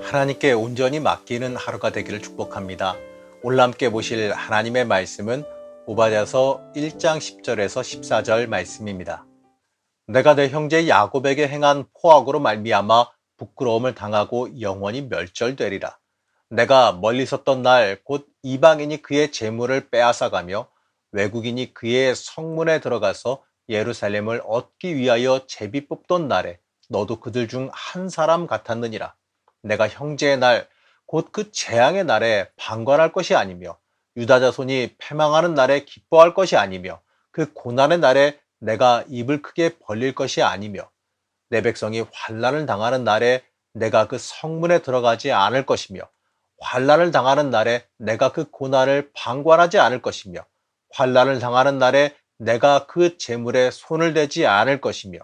하나님께 온전히 맡기는 하루가 되기를 축복합니다. 오늘 함께 보실 하나님의 말씀은 오바댜서 1장 10절에서 14절 말씀입니다. 내가 내 형제 야곱에게 행한 포악으로 말미암아 부끄러움을 당하고 영원히 멸절되리라. 내가 멀리 섰던 날 곧 이방인이 그의 재물을 빼앗아가며 외국인이 그의 성문에 들어가서 예루살렘을 얻기 위하여 제비 뽑던 날에 너도 그들 중 한 사람 같았느니라. 내가 형제의 날 곧 그 재앙의 날에 방관할 것이 아니며 유다 자손이 패망하는 날에 기뻐할 것이 아니며 그 고난의 날에 내가 입을 크게 벌릴 것이 아니며 내 백성이 환난을 당하는 날에 내가 그 성문에 들어가지 않을 것이며 환난을 당하는 날에 내가 그 고난을 방관하지 않을 것이며 환난을 당하는 날에 내가 그 재물에 손을 대지 않을 것이며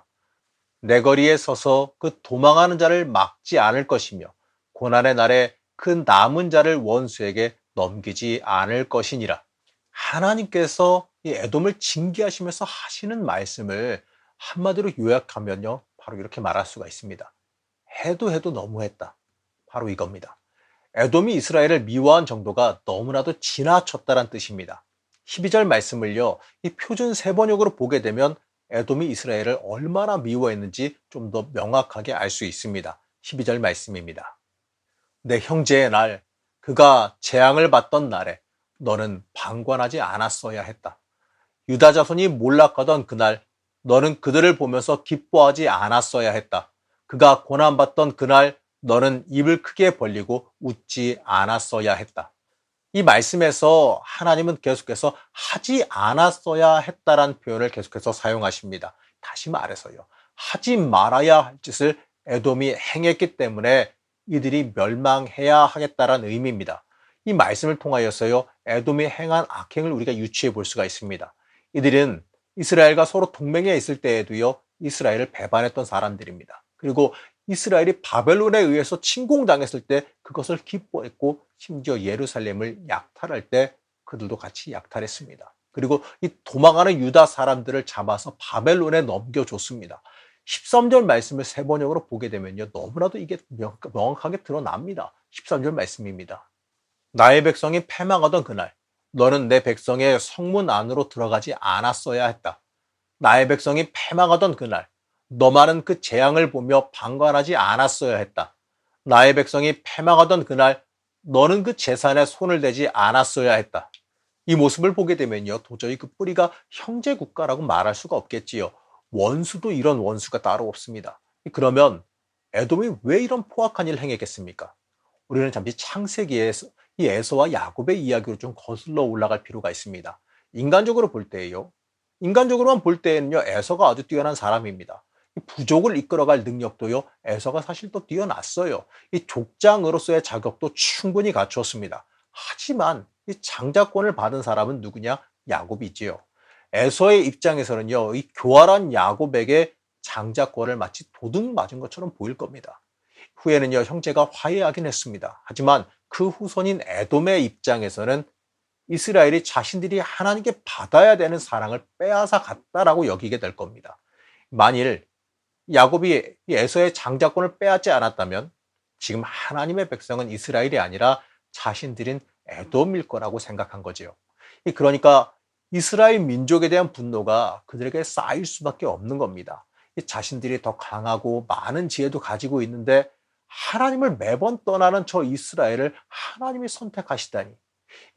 내 거리에 서서 그 도망하는 자를 막지 않을 것이며 고난의 날에 그 남은 자를 원수에게 넘기지 않을 것이니라. 하나님께서 이 에돔을 징계하시면서 하시는 말씀을 한마디로 요약하면요, 바로 이렇게 말할 수가 있습니다. 해도 너무했다. 바로 이겁니다. 에돔이 이스라엘을 미워한 정도가 너무나도 지나쳤다는 뜻입니다. 12절 말씀을요, 이 표준 세번역으로 보게 되면 에돔이 이스라엘을 얼마나 미워했는지 좀 더 명확하게 알 수 있습니다. 12절 말씀입니다. 내 형제의 날, 그가 재앙을 받던 날에 너는 방관하지 않았어야 했다. 유다 자손이 몰락하던 그날, 너는 그들을 보면서 기뻐하지 않았어야 했다. 그가 고난받던 그날, 너는 입을 크게 벌리고 웃지 않았어야 했다. 이 말씀에서 하나님은 계속해서 하지 않았어야 했다라는 표현을 계속해서 사용하십니다. 다시 말해서요, 하지 말아야 할 짓을 에돔이 행했기 때문에 이들이 멸망해야 하겠다라는 의미입니다. 이 말씀을 통하여서요, 에돔이 행한 악행을 우리가 유추해 볼 수가 있습니다. 이들은 이스라엘과 서로 동맹에 있을 때에도요, 이스라엘을 배반했던 사람들입니다. 그리고 이스라엘이 바벨론에 의해서 침공당했을 때 그것을 기뻐했고, 심지어 예루살렘을 약탈할 때 그들도 같이 약탈했습니다. 그리고 이 도망하는 유다 사람들을 잡아서 바벨론에 넘겨줬습니다. 13절 말씀을 세번역으로 보게 되면요, 너무나도 이게 명확하게 드러납니다. 13절 말씀입니다. 나의 백성이 패망하던 그날, 너는 내 백성의 성문 안으로 들어가지 않았어야 했다. 나의 백성이 패망하던 그날, 너만은 그 재앙을 보며 방관하지 않았어야 했다. 나의 백성이 패망하던 그날, 너는 그 재산에 손을 대지 않았어야 했다. 이 모습을 보게 되면요, 도저히 그 뿌리가 형제 국가라고 말할 수가 없겠지요. 원수도 이런 원수가 따로 없습니다. 그러면 에돔이 왜 이런 포악한 일을 행했겠습니까? 우리는 잠시 창세기에서 이 에서와 야곱의 이야기로 좀 거슬러 올라갈 필요가 있습니다. 인간적으로 볼 때예요. 인간적으로만 볼 때에는요, 에서가 아주 뛰어난 사람입니다. 이 부족을 이끌어갈 능력도요, 에서가 사실 또 뛰어났어요. 이 족장으로서의 자격도 충분히 갖추었습니다. 하지만 이 장자권을 받은 사람은 누구냐? 야곱이지요. 에서의 입장에서는요, 이 교활한 야곱에게 장자권을 마치 도둑 맞은 것처럼 보일 겁니다. 후에는요, 형제가 화해하긴 했습니다. 하지만 그 후손인 에돔의 입장에서는 이스라엘이 자신들이 하나님께 받아야 되는 사랑을 빼앗아 갔다라고 여기게 될 겁니다. 만일 야곱이 에서의 장자권을 빼앗지 않았다면 지금 하나님의 백성은 이스라엘이 아니라 자신들인 에돔일 거라고 생각한 거지요. 그러니까 이스라엘 민족에 대한 분노가 그들에게 쌓일 수밖에 없는 겁니다. 자신들이 더 강하고 많은 지혜도 가지고 있는데 하나님을 매번 떠나는 저 이스라엘을 하나님이 선택하시다니,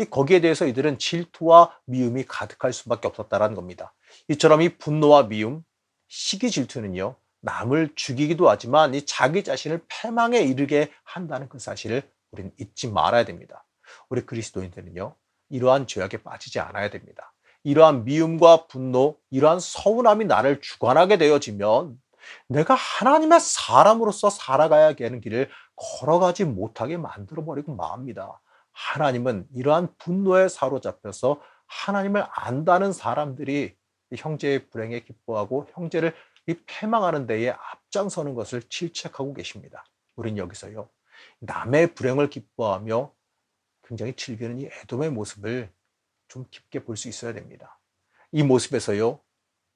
거기에 대해서 이들은 질투와 미움이 가득할 수밖에 없었다는 겁니다. 이처럼 이 분노와 미움, 시기 질투는요, 남을 죽이기도 하지만 이 자기 자신을 패망에 이르게 한다는 그 사실을 우리는 잊지 말아야 됩니다. 우리 그리스도인들은요, 이러한 죄악에 빠지지 않아야 됩니다. 이러한 미움과 분노, 이러한 서운함이 나를 주관하게 되어지면 내가 하나님의 사람으로서 살아가야 하는 길을 걸어가지 못하게 만들어버리고 맙니다. 하나님은 이러한 분노에 사로잡혀서 하나님을 안다는 사람들이 형제의 불행에 기뻐하고 형제를 패망하는 데에 앞장서는 것을 질책하고 계십니다. 우린 여기서요, 남의 불행을 기뻐하며 굉장히 즐기는 이 에돔의 모습을 좀 깊게 볼 수 있어야 됩니다. 이 모습에서요,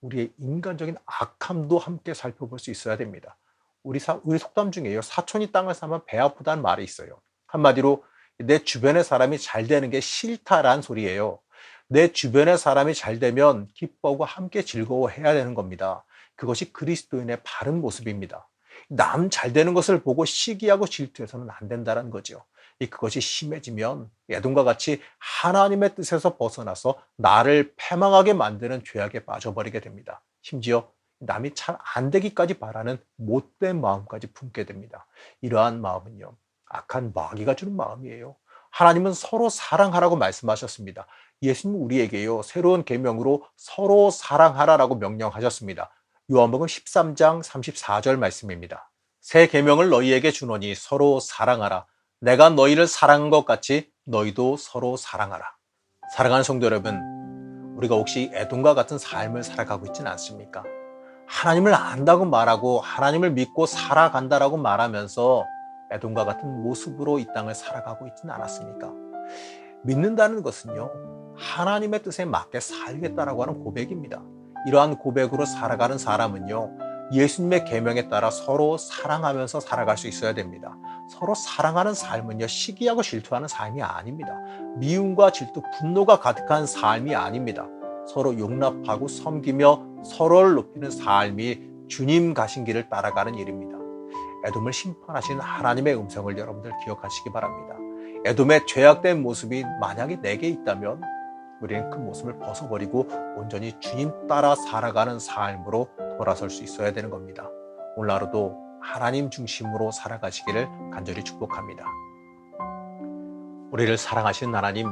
우리의 인간적인 악함도 함께 살펴볼 수 있어야 됩니다. 우리 속담 중에요. 사촌이 땅을 사면 배 아프다는 말이 있어요. 한마디로 내 주변의 사람이 잘 되는 게 싫다란 소리예요. 내 주변의 사람이 잘 되면 기뻐하고 함께 즐거워해야 되는 겁니다. 그것이 그리스도인의 바른 모습입니다. 남 잘 되는 것을 보고 시기하고 질투해서는 안 된다는 거죠. 그것이 심해지면 에돔과 같이 하나님의 뜻에서 벗어나서 나를 패망하게 만드는 죄악에 빠져버리게 됩니다. 심지어 남이 잘 안 되기까지 바라는 못된 마음까지 품게 됩니다. 이러한 마음은요, 악한 마귀가 주는 마음이에요. 하나님은 서로 사랑하라고 말씀하셨습니다. 예수님은 우리에게요, 새로운 계명으로 서로 사랑하라라고 명령하셨습니다. 요한복음 13장 34절 말씀입니다. 새 계명을 너희에게 주노니 서로 사랑하라. 내가 너희를 사랑한 것 같이 너희도 서로 사랑하라. 사랑하는 성도 여러분, 우리가 혹시 에돔과 같은 삶을 살아가고 있지는 않습니까? 하나님을 안다고 말하고 하나님을 믿고 살아간다라고 말하면서 에돔과 같은 모습으로 이 땅을 살아가고 있지는 않았습니까? 믿는다는 것은요, 하나님의 뜻에 맞게 살겠다라고 하는 고백입니다. 이러한 고백으로 살아가는 사람은요, 예수님의 계명에 따라 서로 사랑하면서 살아갈 수 있어야 됩니다. 서로 사랑하는 삶은요, 시기하고 질투하는 삶이 아닙니다. 미움과 질투, 분노가 가득한 삶이 아닙니다. 서로 용납하고 섬기며 서로를 높이는 삶이 주님 가신 길을 따라가는 일입니다. 에돔을 심판하신 하나님의 음성을 여러분들 기억하시기 바랍니다. 에돔의 죄악된 모습이 만약에 내게 있다면 우리는 그 모습을 벗어버리고 온전히 주님 따라 살아가는 삶으로 돌아설 수 있어야 되는 겁니다. 오늘 하루도 하나님 중심으로 살아가시기를 간절히 축복합니다. 우리를 사랑하시는 하나님,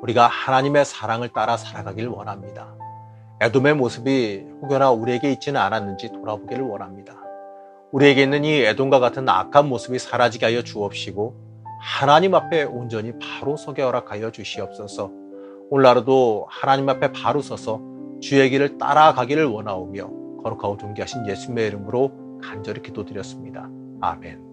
우리가 하나님의 사랑을 따라 살아가기를 원합니다. 에돔의 모습이 혹여나 우리에게 있지는 않았는지 돌아보기를 원합니다. 우리에게 있는 이 에돔과 같은 악한 모습이 사라지게 하여 주옵시고 하나님 앞에 온전히 바로 서게 허락하여 주시옵소서. 오늘 하루도 하나님 앞에 바로 서서 주의 길을 따라가기를 원하오며 거룩하고 존귀하신 예수님의 이름으로 간절히 기도드렸습니다. 아멘.